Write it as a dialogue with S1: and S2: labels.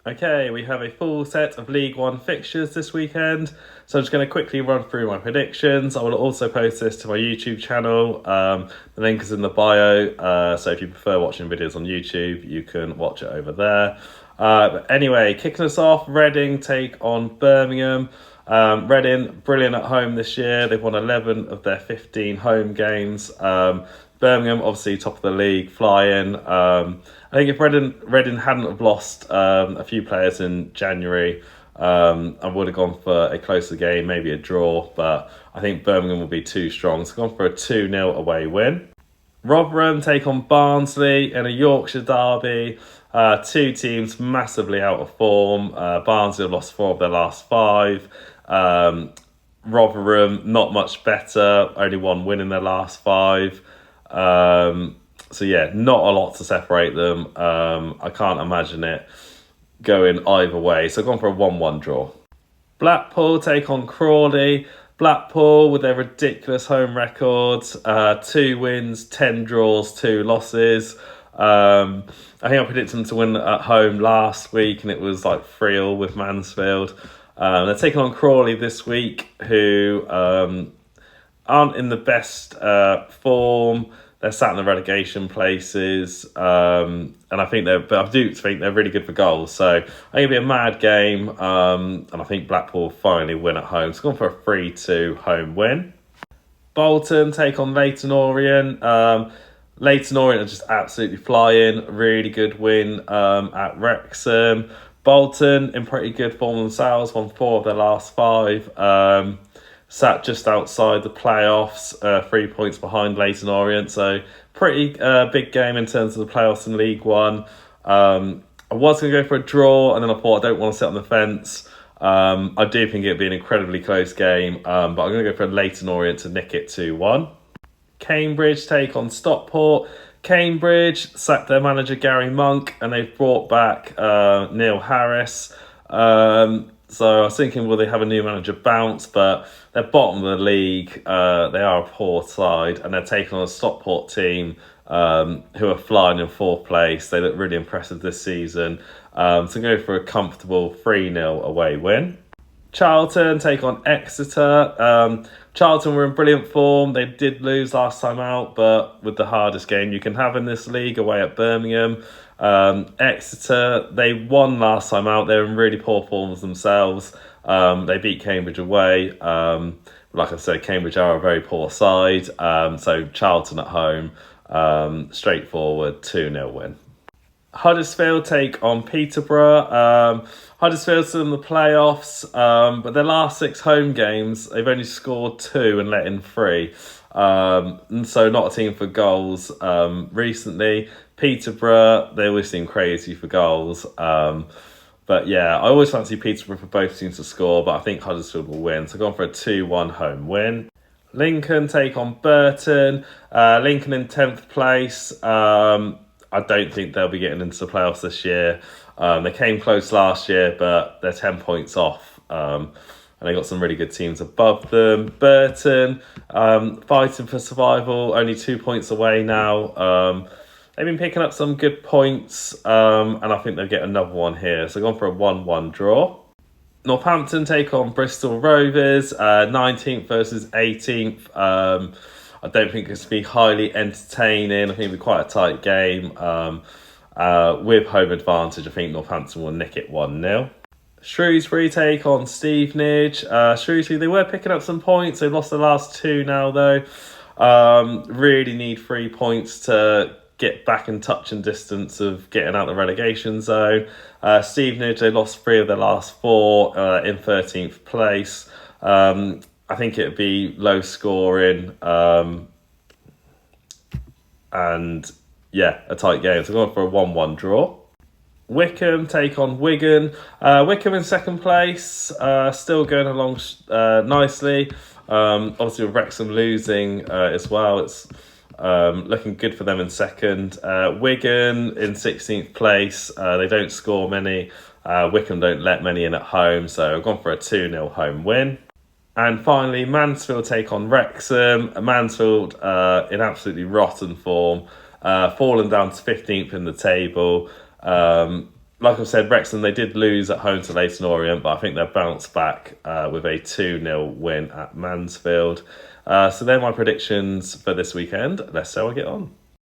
S1: Okay, we have a full set of League One fixtures this weekend. So I'm just going to quickly run through my predictions. I will also post this to my YouTube channel. The link is in the bio. So if you prefer watching videos on YouTube, you can watch it over there. But anyway, kicking us off, Reading take on Birmingham. Reading, brilliant at home this year. They've won 11 of their 15 home games. Birmingham, obviously top of the league, flying. I think if Reading hadn't have lost a few players in January, I would have gone for a closer game, maybe a draw. But I think Birmingham will be too strong. So gone for a 2-0 away win. Rotherham take on Barnsley in a Yorkshire derby. Two teams massively out of form. Barnsley have lost 4 of their last 5. Rotherham, not much better. Only 1 win in their last 5. So yeah, not a lot to separate them. I can't imagine it going either way. So I've gone for a 1-1 draw. Blackpool take on Crawley. Blackpool with their ridiculous home records. 2 wins, 10 draws, 2 losses. I think I predicted them to win at home last week and it was like 3-3 with Mansfield. They're taking on Crawley this week, who aren't in the best form. They're sat in the relegation places, and I do think they're really good for goals. So I think it'll be a mad game, and I think Blackpool will finally win at home. So going for a 3-2 home win. Bolton take on Leyton Orient. Leyton Orient are just absolutely flying. Really good win at Wrexham. Bolton in pretty good form themselves, won 4 of their last 5. Sat just outside the playoffs, 3 points behind Leyton Orient. So pretty big game in terms of the playoffs in League One. I was going to go for a draw, and then I thought I don't want to sit on the fence. I do think it'd be an incredibly close game, but I'm going to go for Leyton Orient to nick it 2-1. Cambridge take on Stockport. Cambridge sacked their manager Gary Monk, and they've brought back Neil Harris. So I was thinking, will they have a new manager bounce? But they're bottom of the league. They are a poor side, and they're taking on a Stockport team who are flying in 4th place. They look really impressive this season. So go for a comfortable 3-0 away win. Charlton take on Exeter. Charlton were in brilliant form. They did lose last time out, but with the hardest game you can have in this league, away at Birmingham. Exeter, they won last time out. They're in really poor forms themselves. They beat Cambridge away. Like I said, Cambridge are a very poor side. So Charlton at home, straightforward 2-0 win. Huddersfield take on Peterborough. Huddersfield's still in the playoffs, but their last 6 home games, they've only scored 2 and let in 3. And so not a team for goals recently. Peterborough, they always seem crazy for goals. But yeah, I always fancy Peterborough for both teams to score, but I think Huddersfield will win. So I've gone for a 2-1 home win. Lincoln take on Burton. Lincoln in 10th place. I don't think they'll be getting into the playoffs this year. They came close last year, but they're 10 points off. And they got some really good teams above them. Burton, fighting for survival, only 2 points away now. They've been picking up some good points, and I think they'll get another one here. So gone for a 1-1 draw. Northampton take on Bristol Rovers, 19th versus 18th. I don't think it's going to be highly entertaining. I think it'll be quite a tight game. With home advantage, I think Northampton will nick it 1-0. Shrewsbury take on Stevenage. Shrewsbury, they were picking up some points. They've lost the last 2 now, though. Really need 3 points to get back in touch and distance of getting out the relegation zone. Stevenage, they lost 3 of their last 4 in 13th place. I think it'd be low scoring, and yeah, a tight game. So I'm going for a 1-1 draw. Wickham take on Wigan. Wickham in 2nd place, still going along nicely. Obviously with Wrexham losing as well, it's looking good for them in 2nd. Wigan in 16th place. They don't score many. Wickham don't let many in at home, so I've gone for a 2-0 home win. And finally, Mansfield take on Wrexham. Mansfield in absolutely rotten form, fallen down to 15th in the table. like I said, Wrexham, they did lose at home to Leyton Orient, but I think they'll bounce back with a 2-0 win at Mansfield. So they're my predictions for this weekend. Let's see how I get on.